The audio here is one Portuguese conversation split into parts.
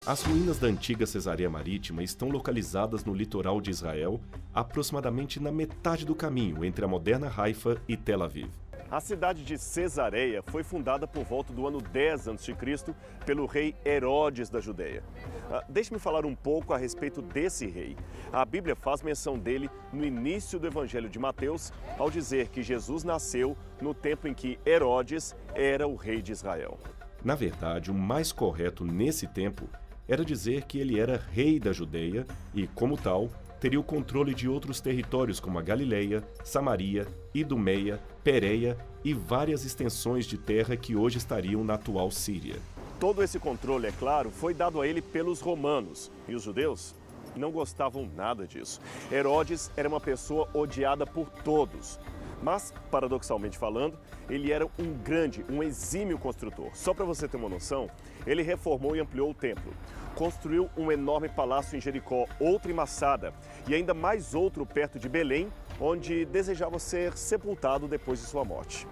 As ruínas da antiga Cesareia Marítima estão localizadas no litoral de Israel, aproximadamente na metade do caminho entre a moderna Haifa e Tel Aviv. A cidade de Cesareia foi fundada por volta do ano 10 a.C. pelo rei Herodes da Judeia. Deixe-me falar um pouco a respeito desse rei. A Bíblia faz menção dele no início do Evangelho de Mateus, ao dizer que Jesus nasceu no tempo em que Herodes era o rei de Israel. Na verdade, o mais correto nesse tempo era dizer que ele era rei da Judeia e, como tal, teria o controle de outros territórios como a Galileia, Samaria, Idumeia, Pérea e várias extensões de terra que hoje estariam na atual Síria. Todo esse controle, é claro, foi dado a ele pelos romanos, e os judeus não gostavam nada disso. Herodes era uma pessoa odiada por todos. Mas, paradoxalmente falando, ele era um exímio construtor. Só para você ter uma noção, ele reformou e ampliou o templo. Construiu um enorme palácio em Jericó, outro em Massada e ainda mais outro perto de Belém, onde desejava ser sepultado depois de sua morte.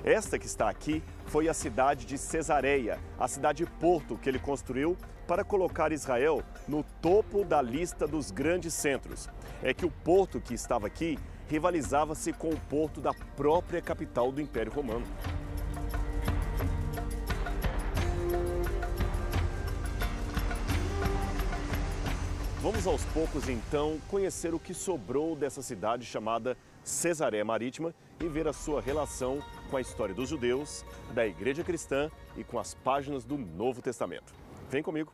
Esta que está aqui foi a cidade de Cesareia, a cidade-porto que ele construiu para colocar Israel no topo da lista dos grandes centros. É que o porto que estava aqui rivalizava-se com o porto da própria capital do Império Romano. Vamos aos poucos, então, conhecer o que sobrou dessa cidade chamada Cesareia Marítima e ver a sua relação com a história dos judeus, da Igreja Cristã e com as páginas do Novo Testamento. Vem comigo!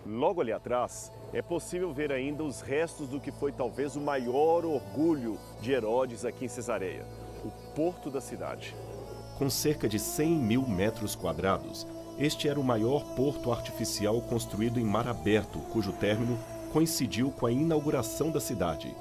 Logo ali atrás, é possível ver ainda os restos do que foi talvez o maior orgulho de Herodes aqui em Cesareia, o porto da cidade. Com cerca de 100 mil metros quadrados, este era o maior porto artificial construído em mar aberto, cujo término coincidiu com a inauguração da cidade.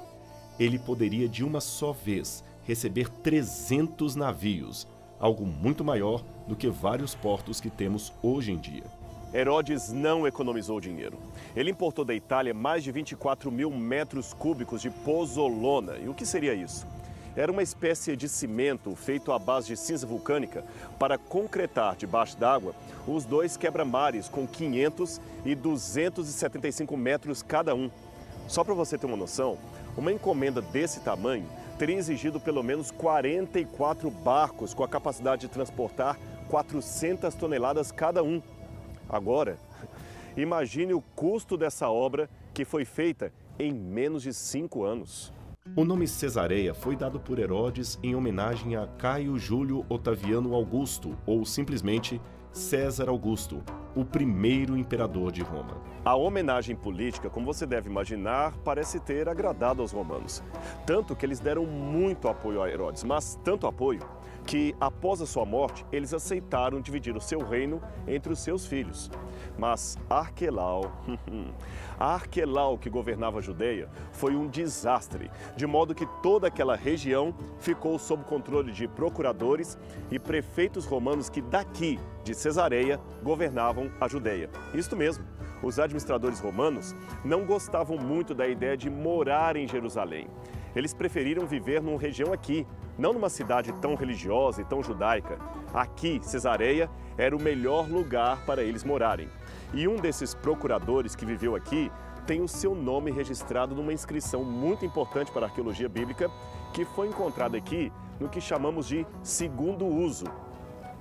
Ele poderia de uma só vez receber 300 navios, algo muito maior do que vários portos que temos hoje em dia. Herodes não economizou dinheiro. Ele importou da Itália mais de 24 mil metros cúbicos de pozzolana. E o que seria isso? Era uma espécie de cimento feito à base de cinza vulcânica para concretar debaixo d'água os dois quebra-mares com 500 e 275 metros cada um. Só para você ter uma noção, uma encomenda desse tamanho teria exigido pelo menos 44 barcos com a capacidade de transportar 400 toneladas cada um. Agora, imagine o custo dessa obra que foi feita em menos de 5 anos. O nome Cesareia foi dado por Herodes em homenagem a Caio Júlio Otaviano Augusto, ou simplesmente César Augusto, o primeiro imperador de Roma. A homenagem política, como você deve imaginar, parece ter agradado aos romanos. Tanto que eles deram muito apoio a Herodes, mas tanto apoio que, após a sua morte, eles aceitaram dividir o seu reino entre os seus filhos. Mas Arquelau, que governava a Judeia, foi um desastre, de modo que toda aquela região ficou sob controle de procuradores e prefeitos romanos que daqui, de Cesareia, governavam a Judeia. Isto mesmo, os administradores romanos não gostavam muito da ideia de morar em Jerusalém. Eles preferiram viver numa região aqui, não numa cidade tão religiosa e tão judaica. Aqui, Cesareia, era o melhor lugar para eles morarem. E um desses procuradores que viveu aqui tem o seu nome registrado numa inscrição muito importante para a arqueologia bíblica, que foi encontrada aqui no que chamamos de segundo uso.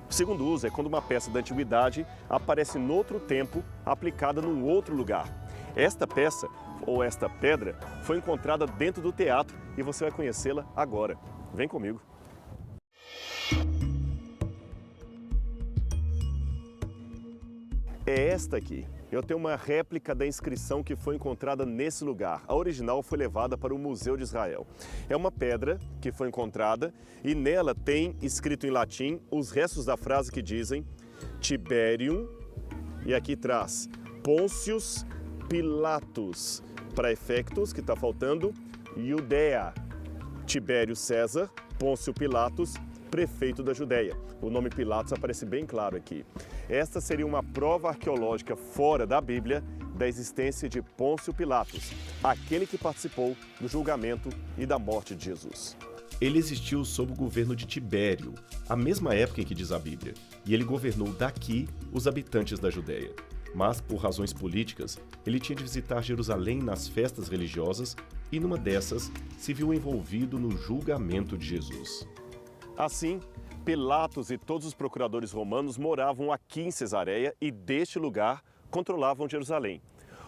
O segundo uso é quando uma peça da antiguidade aparece em outro tempo, aplicada num outro lugar. Esta peça, ou esta pedra, foi encontrada dentro do teatro e você vai conhecê-la agora. Vem comigo. É esta aqui. Eu tenho uma réplica da inscrição que foi encontrada nesse lugar. A original foi levada para o Museu de Israel. É uma pedra que foi encontrada e nela tem escrito em latim os restos da frase que dizem Tiberium, e aqui traz Pôncius Pilatus, para efectos que está faltando, Judea. Tibério César, Pôncio Pilatos, prefeito da Judéia. O nome Pilatos aparece bem claro aqui. Esta seria uma prova arqueológica fora da Bíblia da existência de Pôncio Pilatos, aquele que participou do julgamento e da morte de Jesus. Ele existiu sob o governo de Tibério, a mesma época em que diz a Bíblia, e ele governou daqui os habitantes da Judéia. Mas, por razões políticas, ele tinha de visitar Jerusalém nas festas religiosas e, numa dessas, se viu envolvido no julgamento de Jesus. Assim, Pilatos e todos os procuradores romanos moravam aqui em Cesareia e, deste lugar, controlavam Jerusalém.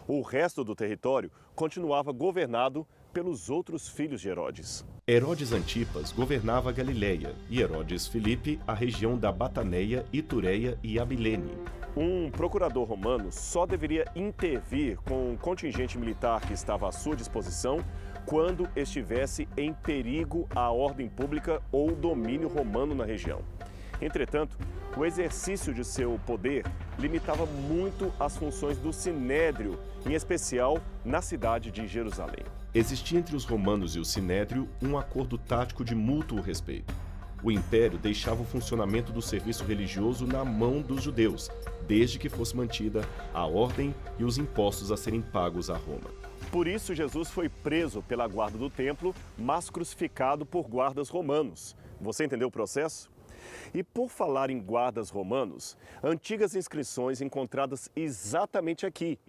O resto do território continuava governado pelos outros filhos de Herodes. Herodes Antipas governava a Galileia e Herodes Filipe a região da Bataneia, Itureia e Abilene. Um procurador romano só deveria intervir com um contingente militar que estava à sua disposição quando estivesse em perigo a ordem pública ou o domínio romano na região. Entretanto, o exercício de seu poder limitava muito as funções do Sinédrio, em especial na cidade de Jerusalém. Existia entre os romanos e o Sinédrio um acordo tático de mútuo respeito. O império deixava o funcionamento do serviço religioso na mão dos judeus, desde que fosse mantida a ordem e os impostos a serem pagos a Roma. Por isso, Jesus foi preso pela guarda do templo, mas crucificado por guardas romanos. Você entendeu o processo? E por falar em guardas romanos, antigas inscrições encontradas exatamente aqui,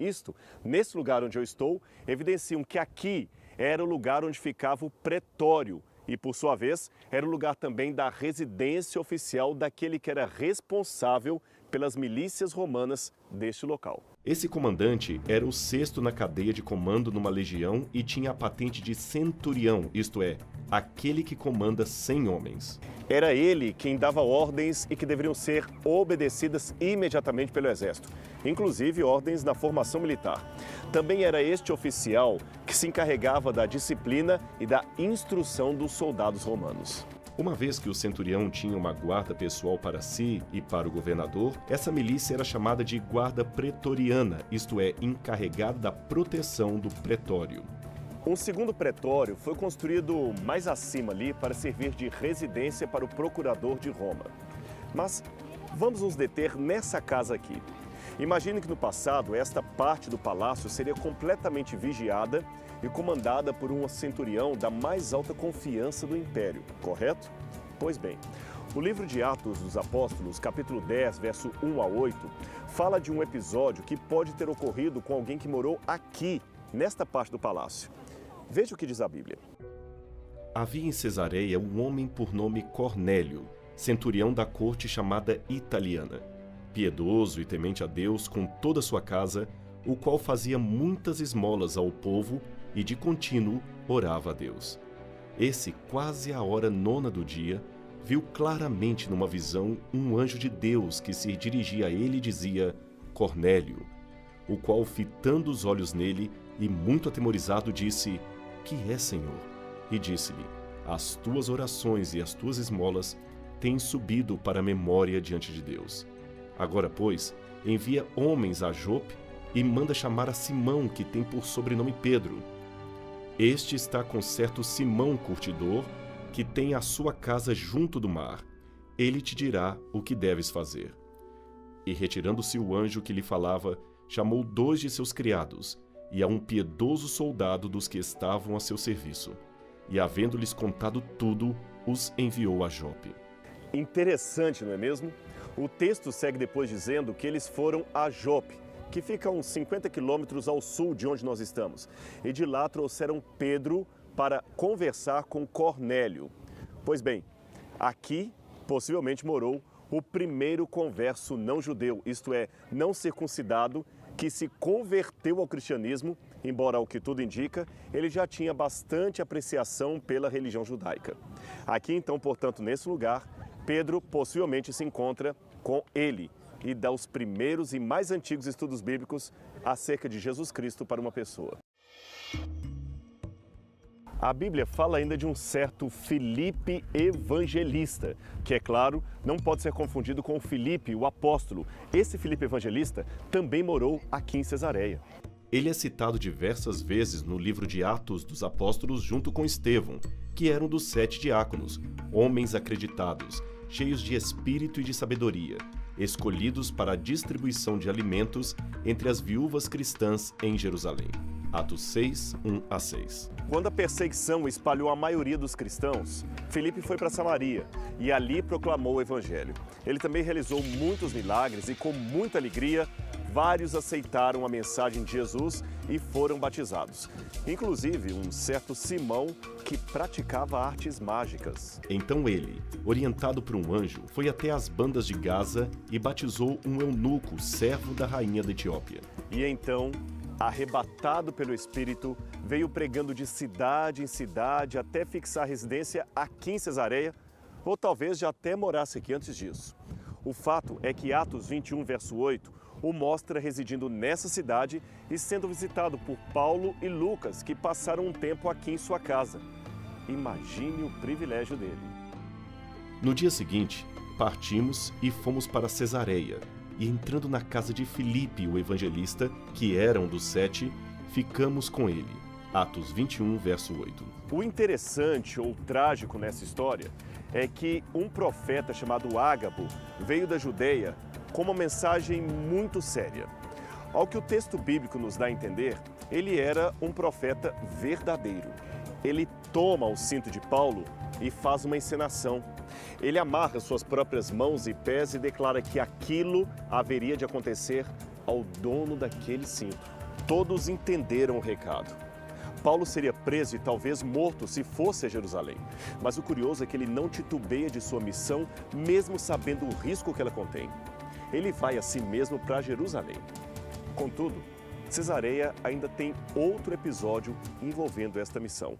nesse lugar onde eu estou, evidenciam que aqui era o lugar onde ficava o pretório e, por sua vez, era o lugar também da residência oficial daquele que era responsável pelas milícias romanas deste local. Esse comandante era o sexto na cadeia de comando numa legião e tinha a patente de centurião, isto é, aquele que comanda 100 homens. Era ele quem dava ordens e que deveriam ser obedecidas imediatamente pelo exército, inclusive ordens na formação militar. Também era este oficial que se encarregava da disciplina e da instrução dos soldados romanos. Uma vez que o centurião tinha uma guarda pessoal para si e para o governador, essa milícia era chamada de guarda pretoriana, isto é, encarregada da proteção do pretório. Um segundo pretório foi construído mais acima ali para servir de residência para o procurador de Roma. Mas vamos nos deter nessa casa aqui. Imagine que no passado esta parte do palácio seria completamente vigiada e comandada por um centurião da mais alta confiança do império, correto? Pois bem, o livro de Atos dos Apóstolos, capítulo 10, verso 1 a 8, fala de um episódio que pode ter ocorrido com alguém que morou aqui, nesta parte do palácio. Veja o que diz a Bíblia. Havia em Cesareia um homem por nome Cornélio, centurião da corte chamada Italiana, piedoso e temente a Deus com toda a sua casa, o qual fazia muitas esmolas ao povo e de contínuo orava a Deus. Esse, quase à hora 9ª do dia, viu claramente numa visão um anjo de Deus que se dirigia a ele e dizia: Cornélio, o qual, fitando os olhos nele e muito atemorizado, disse: Que é, Senhor? E disse-lhe: As tuas orações e as tuas esmolas têm subido para a memória diante de Deus. Agora, pois, envia homens a Jope e manda chamar a Simão, que tem por sobrenome Pedro. Este está com certo Simão curtidor, que tem a sua casa junto do mar. Ele te dirá o que deves fazer. E retirando-se o anjo que lhe falava, chamou 2 de seus criados e a um piedoso soldado dos que estavam a seu serviço. E, havendo-lhes contado tudo, os enviou a Jope. Interessante, não é mesmo? O texto segue depois dizendo que eles foram a Jope, que fica a uns 50 quilômetros ao sul de onde nós estamos. E de lá trouxeram Pedro para conversar com Cornélio. Pois bem, aqui possivelmente morou o primeiro converso não judeu, isto é, não circuncidado, que se converteu ao cristianismo, embora ao que tudo indica, ele já tinha bastante apreciação pela religião judaica. Aqui então, portanto, nesse lugar, Pedro possivelmente se encontra com ele e dá os primeiros e mais antigos estudos bíblicos acerca de Jesus Cristo para uma pessoa. A Bíblia fala ainda de um certo Filipe evangelista, que, é claro, não pode ser confundido com o Filipe, o apóstolo. Esse Filipe evangelista também morou aqui em Cesareia. Ele é citado diversas vezes no livro de Atos dos Apóstolos junto com Estevão, que era um dos 7 diáconos, homens acreditados, cheios de espírito e de sabedoria, escolhidos para a distribuição de alimentos entre as viúvas cristãs em Jerusalém. Atos 6, 1 a 6. Quando a perseguição espalhou a maioria dos cristãos, Filipe foi para Samaria e ali proclamou o evangelho. Ele também realizou muitos milagres e, com muita alegria, vários aceitaram a mensagem de Jesus e foram batizados. Inclusive, um certo Simão que praticava artes mágicas. Então ele, orientado por um anjo, foi até as bandas de Gaza e batizou um eunuco, servo da rainha da Etiópia. E então, arrebatado pelo Espírito, veio pregando de cidade em cidade até fixar residência aqui em Cesareia, ou talvez já até morasse aqui antes disso. O fato é que Atos 21, verso 8, o mostra residindo nessa cidade e sendo visitado por Paulo e Lucas, que passaram um tempo aqui em sua casa. Imagine o privilégio dele. No dia seguinte, partimos e fomos para Cesareia, e entrando na casa de Filipe, o evangelista, que era um dos 7, ficamos com ele. Atos 21, verso 8. O interessante ou trágico nessa história é que um profeta chamado Ágabo veio da Judeia com uma mensagem muito séria. Ao que o texto bíblico nos dá a entender, ele era um profeta verdadeiro. Ele toma o cinto de Paulo e faz uma encenação. Ele amarra suas próprias mãos e pés e declara que aquilo haveria de acontecer ao dono daquele cinto. Todos entenderam o recado. Paulo seria preso e talvez morto se fosse a Jerusalém. Mas o curioso é que ele não titubeia de sua missão, mesmo sabendo o risco que ela contém. Ele vai a si mesmo para Jerusalém. Contudo, Cesareia ainda tem outro episódio envolvendo esta missão.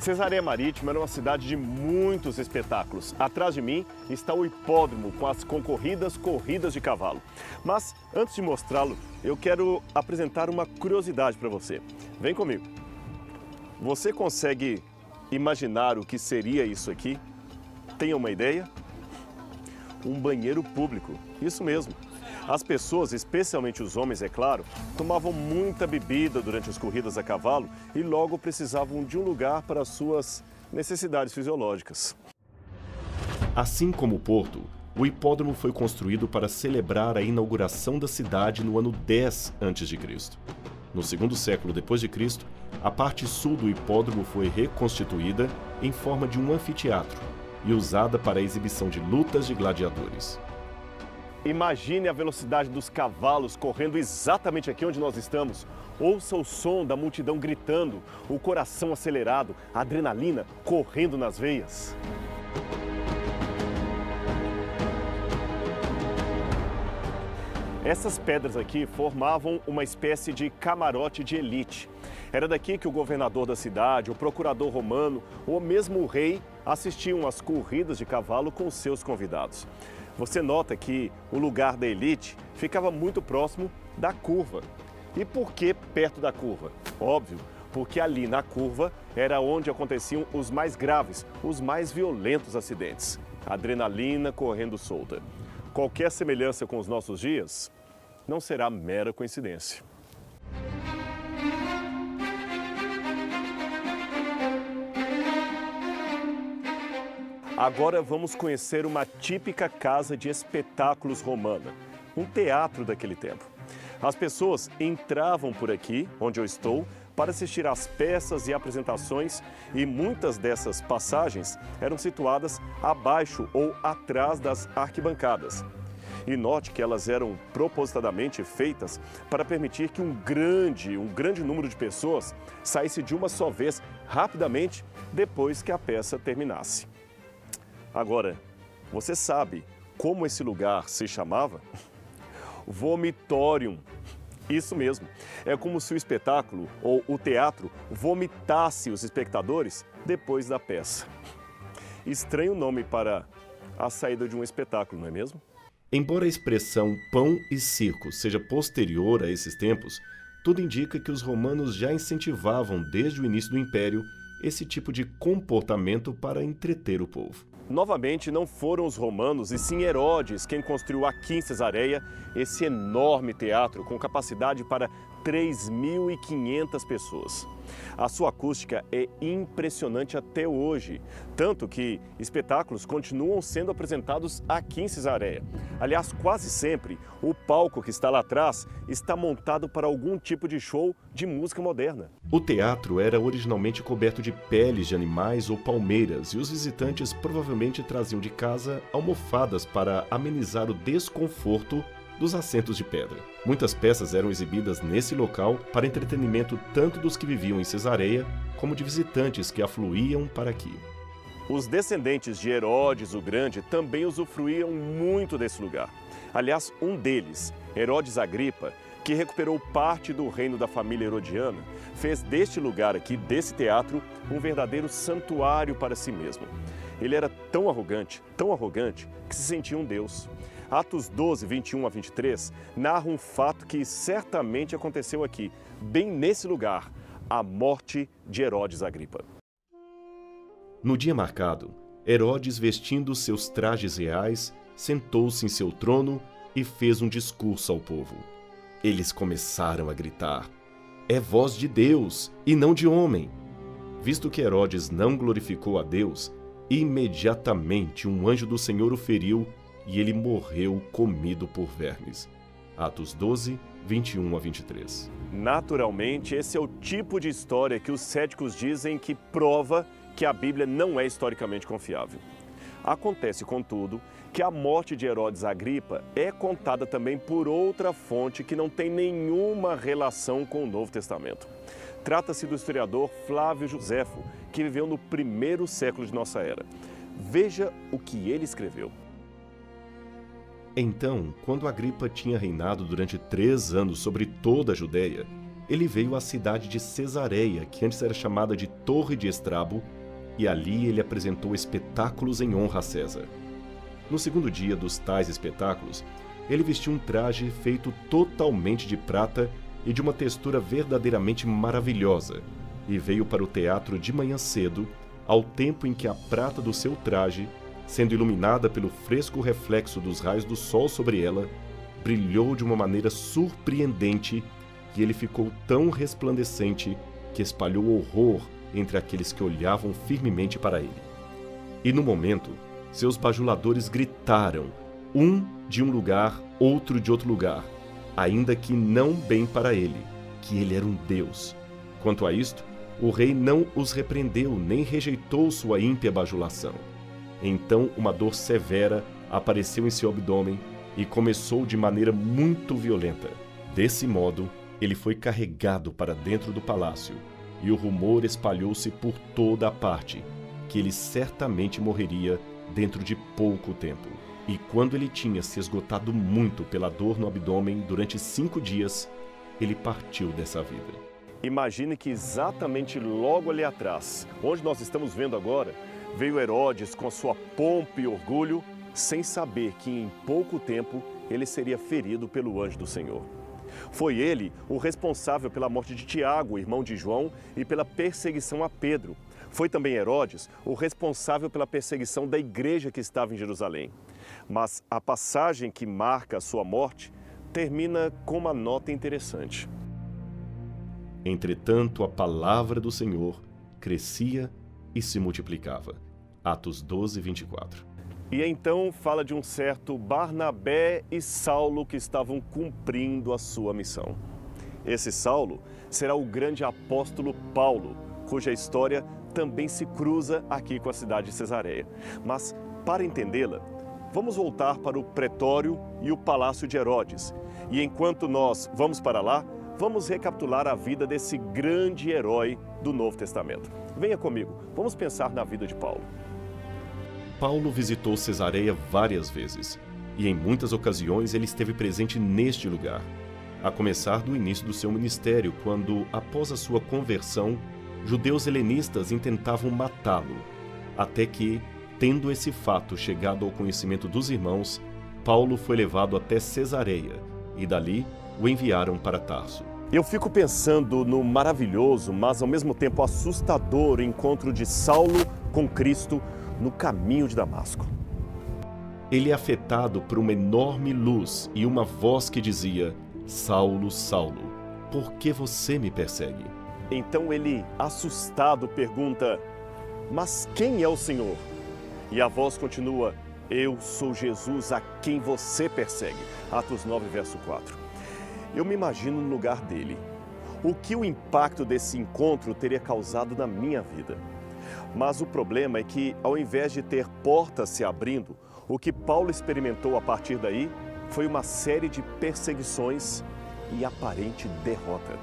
Cesareia Marítima era uma cidade de muitos espetáculos. Atrás de mim está o hipódromo com as concorridas corridas de cavalo. Mas antes de mostrá-lo, eu quero apresentar uma curiosidade para você. Vem comigo. Você consegue imaginar o que seria isso aqui? Tem uma ideia? Um banheiro público. Isso mesmo. As pessoas, especialmente os homens, é claro, tomavam muita bebida durante as corridas a cavalo e logo precisavam de um lugar para as suas necessidades fisiológicas. Assim como o porto, o hipódromo foi construído para celebrar a inauguração da cidade no ano 10 a.C. No segundo século depois de Cristo, a parte sul do hipódromo foi reconstituída em forma de um anfiteatro e usada para a exibição de lutas de gladiadores. Imagine a velocidade dos cavalos correndo exatamente aqui onde nós estamos. Ouça o som da multidão gritando, o coração acelerado, a adrenalina correndo nas veias. Essas pedras aqui formavam uma espécie de camarote de elite. Era daqui que o governador da cidade, o procurador romano ou mesmo o rei assistiam às corridas de cavalo com seus convidados. Você nota que o lugar da elite ficava muito próximo da curva. E por que perto da curva? Óbvio, porque ali na curva era onde aconteciam os mais graves, os mais violentos acidentes. Adrenalina correndo solta. Qualquer semelhança com os nossos dias não será mera coincidência. Agora vamos conhecer uma típica casa de espetáculos romana, um teatro daquele tempo. As pessoas entravam por aqui, onde eu estou, para assistir às peças e apresentações, e muitas dessas passagens eram situadas abaixo ou atrás das arquibancadas. E note que elas eram propositadamente feitas para permitir que um grande número de pessoas saísse de uma só vez rapidamente depois que a peça terminasse. Agora, você sabe como esse lugar se chamava? Vomitorium. Isso mesmo. É como se o espetáculo ou o teatro vomitasse os espectadores depois da peça. Estranho nome para a saída de um espetáculo, não é mesmo? Embora a expressão pão e circo seja posterior a esses tempos, tudo indica que os romanos já incentivavam desde o início do Império esse tipo de comportamento para entreter o povo. Novamente, não foram os romanos, e sim Herodes quem construiu aqui em Cesareia esse enorme teatro com capacidade para 3.500 pessoas. A sua acústica é impressionante até hoje, tanto que espetáculos continuam sendo apresentados aqui em Cesareia. Aliás, quase sempre, o palco que está lá atrás está montado para algum tipo de show de música moderna. O teatro era originalmente coberto de peles de animais ou palmeiras e os visitantes provavelmente traziam de casa almofadas para amenizar o desconforto dos assentos de pedra. Muitas peças eram exibidas nesse local para entretenimento tanto dos que viviam em Cesareia como de visitantes que afluíam para aqui. Os descendentes de Herodes o Grande também usufruíam muito desse lugar. Aliás, um deles, Herodes Agripa, que recuperou parte do reino da família herodiana, fez deste lugar aqui, desse teatro, um verdadeiro santuário para si mesmo. Ele era tão arrogante, que se sentia um deus. Atos 12, 21 a 23, narra um fato que certamente aconteceu aqui, bem nesse lugar, a morte de Herodes Agripa. No dia marcado, Herodes, vestindo seus trajes reais, sentou-se em seu trono e fez um discurso ao povo. Eles começaram a gritar: "É voz de Deus e não de homem!" Visto que Herodes não glorificou a Deus, imediatamente um anjo do Senhor o feriu e ele morreu comido por vermes. Atos 12, 21 a 23. Naturalmente, esse é o tipo de história que os céticos dizem que prova que a Bíblia não é historicamente confiável. Acontece, contudo, que a morte de Herodes Agripa é contada também por outra fonte que não tem nenhuma relação com o Novo Testamento. Trata-se do historiador Flávio Josefo, que viveu no 1º século de nossa era. Veja o que ele escreveu. Então, quando Agripa tinha reinado durante 3 anos sobre toda a Judéia, ele veio à cidade de Cesareia, que antes era chamada de Torre de Estrabo, e ali ele apresentou espetáculos em honra a César. No 2º dia dos tais espetáculos, ele vestiu um traje feito totalmente de prata e de uma textura verdadeiramente maravilhosa, e veio para o teatro de manhã cedo, ao tempo em que a prata do seu traje, sendo iluminada pelo fresco reflexo dos raios do sol sobre ela, brilhou de uma maneira surpreendente e ele ficou tão resplandecente que espalhou horror entre aqueles que olhavam firmemente para ele. E no momento, seus bajuladores gritaram, um de um lugar, outro de outro lugar, ainda que não bem para ele, que ele era um deus. Quanto a isto, o rei não os repreendeu nem rejeitou sua ímpia bajulação. Então uma dor severa apareceu em seu abdômen e começou de maneira muito violenta. Desse modo, ele foi carregado para dentro do palácio, e o rumor espalhou-se por toda a parte, que ele certamente morreria dentro de pouco tempo. E quando ele tinha se esgotado muito pela dor no abdômen durante 5 dias, ele partiu dessa vida. Imagine que exatamente logo ali atrás, onde nós estamos vendo agora, veio Herodes com sua pompa e orgulho, sem saber que em pouco tempo ele seria ferido pelo anjo do Senhor. Foi ele o responsável pela morte de Tiago, irmão de João, e pela perseguição a Pedro. Foi também Herodes o responsável pela perseguição da igreja que estava em Jerusalém. Mas a passagem que marca a sua morte termina com uma nota interessante. Entretanto, a palavra do Senhor crescia e se multiplicava. Atos 12, 24. E então fala de um certo Barnabé e Saulo que estavam cumprindo a sua missão. Esse Saulo será o grande apóstolo Paulo, cuja história também se cruza aqui com a cidade de Cesareia. Mas, para entendê-la, vamos voltar para o pretório e o palácio de Herodes. E enquanto nós vamos para lá, vamos recapitular a vida desse grande herói do Novo Testamento. Venha comigo, vamos pensar na vida de Paulo. Paulo visitou Cesareia várias vezes, e em muitas ocasiões ele esteve presente neste lugar, a começar do início do seu ministério, quando, após a sua conversão, judeus helenistas intentavam matá-lo, até que, tendo esse fato chegado ao conhecimento dos irmãos, Paulo foi levado até Cesareia, e dali o enviaram para Tarso. Eu fico pensando no maravilhoso, mas ao mesmo tempo assustador encontro de Saulo com Cristo no caminho de Damasco. Ele é afetado por uma enorme luz e uma voz que dizia: Saulo, Saulo, por que você me persegue? Então ele, assustado, pergunta: mas quem é o Senhor? E a voz continua: eu sou Jesus a quem você persegue. Atos 9, verso 4. Eu me imagino no lugar dele. O que o impacto desse encontro teria causado na minha vida? Mas o problema é que, ao invés de ter portas se abrindo, o que Paulo experimentou a partir daí foi uma série de perseguições e aparente derrota.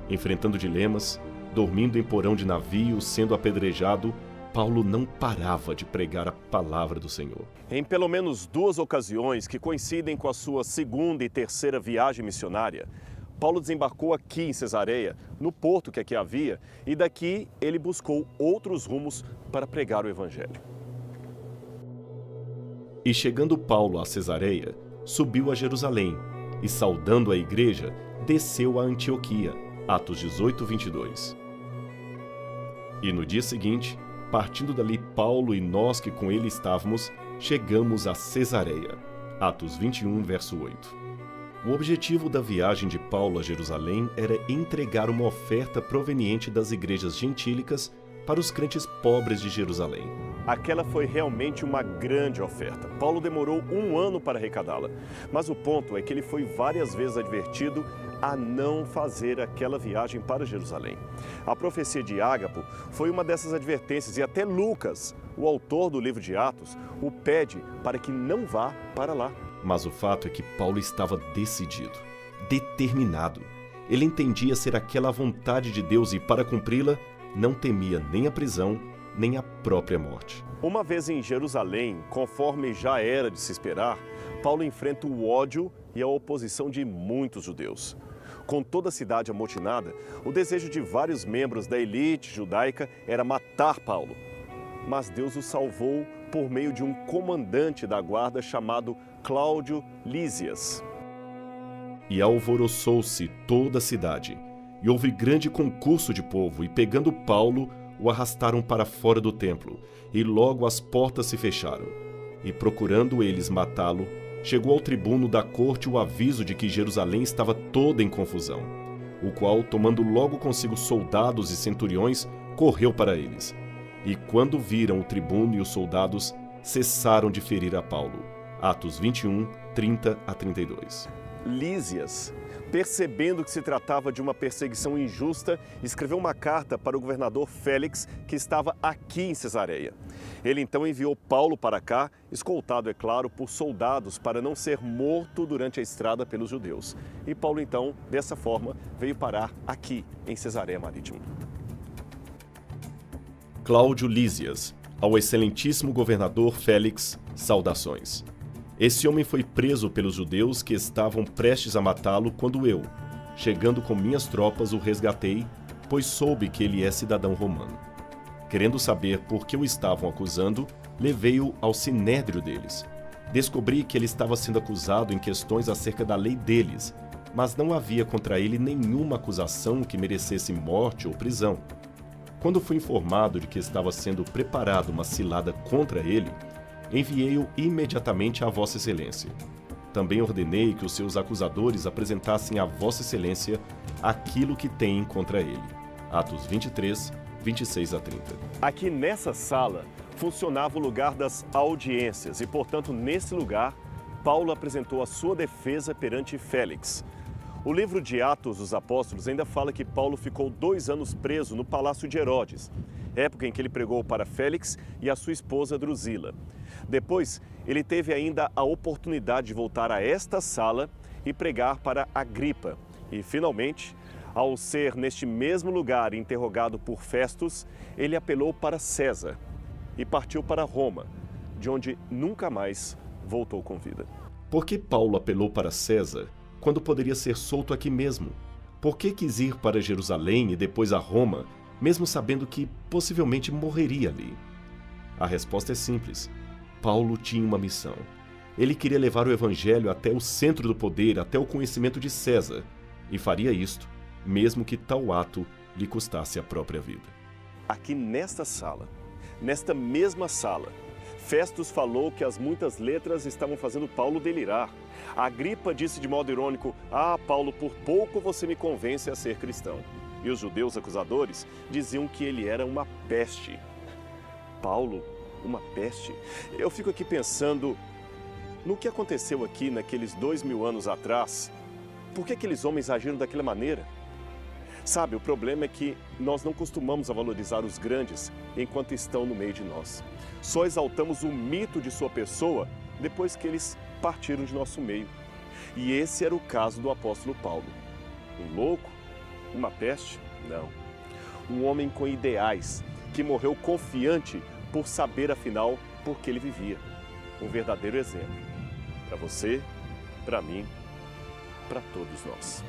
Enfrentando dilemas, dormindo em porão de navio, sendo apedrejado, Paulo não parava de pregar a palavra do Senhor. Em pelo menos 2 ocasiões que coincidem com a sua 2ª e 3ª viagem missionária, Paulo desembarcou aqui em Cesareia, no porto que aqui havia, e daqui ele buscou outros rumos para pregar o Evangelho. E chegando Paulo a Cesareia, subiu a Jerusalém, e saudando a igreja, desceu a Antioquia. Atos 18, 22. E no dia seguinte, partindo dali Paulo e nós que com ele estávamos, chegamos a Cesareia. Atos 21, verso 8. O objetivo da viagem de Paulo a Jerusalém era entregar uma oferta proveniente das igrejas gentílicas para os crentes pobres de Jerusalém. Aquela foi realmente uma grande oferta. Paulo demorou 1 ano para arrecadá-la. Mas o ponto é que ele foi várias vezes advertido a não fazer aquela viagem para Jerusalém. A profecia de Ágapo foi uma dessas advertências e até Lucas, o autor do livro de Atos, o pede para que não vá para lá. Mas o fato é que Paulo estava decidido, determinado. Ele entendia ser aquela a vontade de Deus e, para cumpri-la, não temia nem a prisão, nem a própria morte. Uma vez em Jerusalém, conforme já era de se esperar, Paulo enfrenta o ódio e a oposição de muitos judeus. Com toda a cidade amotinada, o desejo de vários membros da elite judaica era matar Paulo. Mas Deus o salvou por meio de um comandante da guarda chamado Cláudio Lísias. E alvoroçou-se toda a cidade, e houve grande concurso de povo, e pegando Paulo, o arrastaram para fora do templo, e logo as portas se fecharam. E procurando eles matá-lo, chegou ao tribuno da corte o aviso de que Jerusalém estava toda em confusão, o qual, tomando logo consigo soldados e centuriões, correu para eles. E quando viram o tribuno e os soldados, cessaram de ferir a Paulo. Atos 21, 30 a 32. Lísias, percebendo que se tratava de uma perseguição injusta, escreveu uma carta para o governador Félix, que estava aqui em Cesareia. Ele então enviou Paulo para cá, escoltado, é claro, por soldados para não ser morto durante a estrada pelos judeus. E Paulo então, dessa forma, veio parar aqui em Cesareia Marítima. Cláudio Lísias, ao excelentíssimo governador Félix, saudações. Esse homem foi preso pelos judeus que estavam prestes a matá-lo quando eu, chegando com minhas tropas, o resgatei, pois soube que ele é cidadão romano. Querendo saber por que o estavam acusando, levei-o ao sinédrio deles. Descobri que ele estava sendo acusado em questões acerca da lei deles, mas não havia contra ele nenhuma acusação que merecesse morte ou prisão. Quando fui informado de que estava sendo preparada uma cilada contra ele, enviei-o imediatamente a Vossa Excelência. Também ordenei que os seus acusadores apresentassem a Vossa Excelência aquilo que têm contra ele. Atos 23, 26 a 30. Aqui nessa sala funcionava o lugar das audiências e, portanto, nesse lugar, Paulo apresentou a sua defesa perante Félix. O livro de Atos dos Apóstolos ainda fala que Paulo ficou 2 anos preso no palácio de Herodes, época em que ele pregou para Félix e a sua esposa Drusila. Depois, ele teve ainda a oportunidade de voltar a esta sala e pregar para Agripa. E, finalmente, ao ser neste mesmo lugar interrogado por Festus, ele apelou para César e partiu para Roma, de onde nunca mais voltou com vida. Por que Paulo apelou para César quando poderia ser solto aqui mesmo? Por que quis ir para Jerusalém e depois a Roma, mesmo sabendo que possivelmente morreria ali? A resposta é simples. Paulo tinha uma missão. Ele queria levar o evangelho até o centro do poder, até o conhecimento de César, e faria isto, mesmo que tal ato lhe custasse a própria vida. Aqui nesta sala, nesta mesma sala, Festus falou que as muitas letras estavam fazendo Paulo delirar. Agripa disse de modo irônico: "Ah, Paulo, por pouco você me convence a ser cristão." E os judeus acusadores diziam que ele era uma peste. Paulo, uma peste? Eu fico aqui pensando no que aconteceu aqui naqueles 2000 anos atrás. Por que aqueles homens agiram daquela maneira? Sabe, o problema é que nós não costumamos a valorizar os grandes enquanto estão no meio de nós. Só exaltamos o mito de sua pessoa depois que eles partiram de nosso meio. E esse era o caso do apóstolo Paulo. Um louco? Uma peste? Não. Um homem com ideais, que morreu confiante por saber, afinal, por que ele vivia. Um verdadeiro exemplo. Para você, para mim, para todos nós.